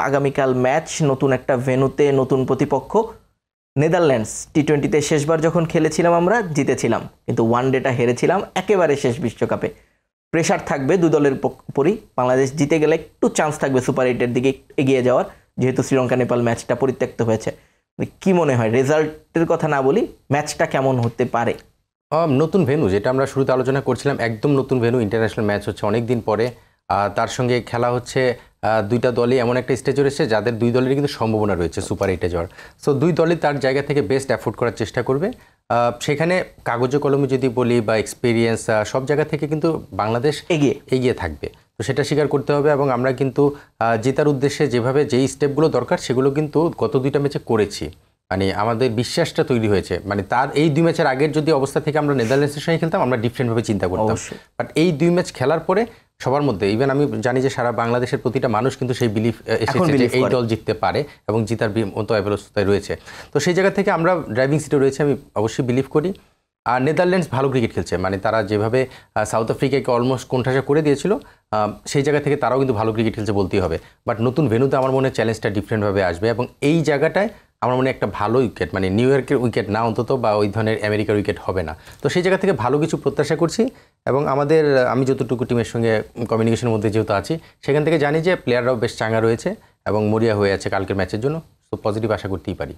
আগামীকাল ম্যাচ, নতুন একটা ভেন্যুতে, নতুন প্রতিপক্ষ নেদারল্যান্ডস। টি-20তে শেষবার যখন খেলেছিলাম আমরা জিতেছিলাম, কিন্তু ওয়ান ডেটা হেরেছিলাম একেবারে শেষ বিশ্বকাপে। প্রেশার থাকবে দুই দলের উপরই। বাংলাদেশ জিতে গেলে একটু চান্স থাকবে সুপার এইটের দিকে এগিয়ে যাওয়ার, যেহেতু শ্রীলঙ্কা নেপাল ম্যাচটা পরিত্যক্ত হয়েছে। কি মনে হয়, রেজাল্টের কথা না বলি, ম্যাচটা কেমন হতে পারে? নতুন ভেন্যু, যেটা আমরা শুরুতে আলোচনা করছিলাম, একদম নতুন ভেন্যু, ইন্টারন্যাশনাল ম্যাচ হচ্ছে অনেক দিন পরে। তার সঙ্গে খেলা হচ্ছে দুইটা দলই এমন একটা স্টেজে রয়েছে যাদের দুই দলেরই কিন্তু সম্ভাবনা রয়েছে সুপার এইটে যাওয়ার। সো দুই দলই তার জায়গা থেকে বেস্ট অ্যাফোর্ড করার চেষ্টা করবে। সেখানে কাগজে কলমে যদি বলি বা এক্সপিরিয়েন্স, সব জায়গা থেকে কিন্তু বাংলাদেশ এগিয়ে থাকবে। তো সেটা স্বীকার করতে হবে, এবং আমরা কিন্তু জেতার উদ্দেশ্যে যেভাবে যেই স্টেপগুলো দরকার সেগুলো কিন্তু গত দুইটা ম্যাচে করেছি। মানে আমাদের বিশ্বাসটা তৈরি হয়েছে। মানে তার এই দুই ম্যাচের আগের যদি অবস্থা থেকে আমরা নেদারল্যান্ডসের সঙ্গে খেলতাম, আমরা ডিফারেন্টভাবে চিন্তা করতাম। বাট এই দুই ম্যাচ খেলার পরে সবার মধ্যে, ইভেন আমি জানি যে সারা বাংলাদেশের প্রতিটা মানুষ কিন্তু সেই বিলিফ এসেছে যে এই দল জিততে পারে এবং জিতার মতো অবস্থায় রয়েছে। তো সেই জায়গা থেকে আমরা ড্রাইভিং সিটে রয়েছে, আমি অবশ্যই বিলিভ করি। আর নেদারল্যান্ডস ভালো ক্রিকেট খেলছে, মানে তারা যেভাবে সাউথ আফ্রিকাকে অলমোস্ট কোণঠাসা করে দিয়েছিল, সেই জায়গা থেকে তারাও কিন্তু ভালো ক্রিকেট খেলছে বলতেই হবে। বাট নতুন ভেন্যুতে আমার মনে হয় চ্যালেঞ্জটা ডিফারেন্টভাবে আসবে, এবং এই জায়গাটায় আমার মনে একটা ভালো উইকেট, মানে নিউ ইয়র্কের উইকেট না অন্তত, বা ওই ধরনের আমেরিকার উইকেট হবে না। তো সেই জায়গা থেকে ভালো কিছু প্রত্যাশা করছি, এবং আমি যতটুকু টিমের সঙ্গে কমিউনিকেশনের মধ্যে যেহেতু আছি, সেখান থেকে জানি যে প্লেয়াররাও বেশ চাঙ্গা রয়েছে এবং মরিয়া হয়ে আছে কালকের ম্যাচের জন্য। তো পজিটিভ আশা করতেই পারি।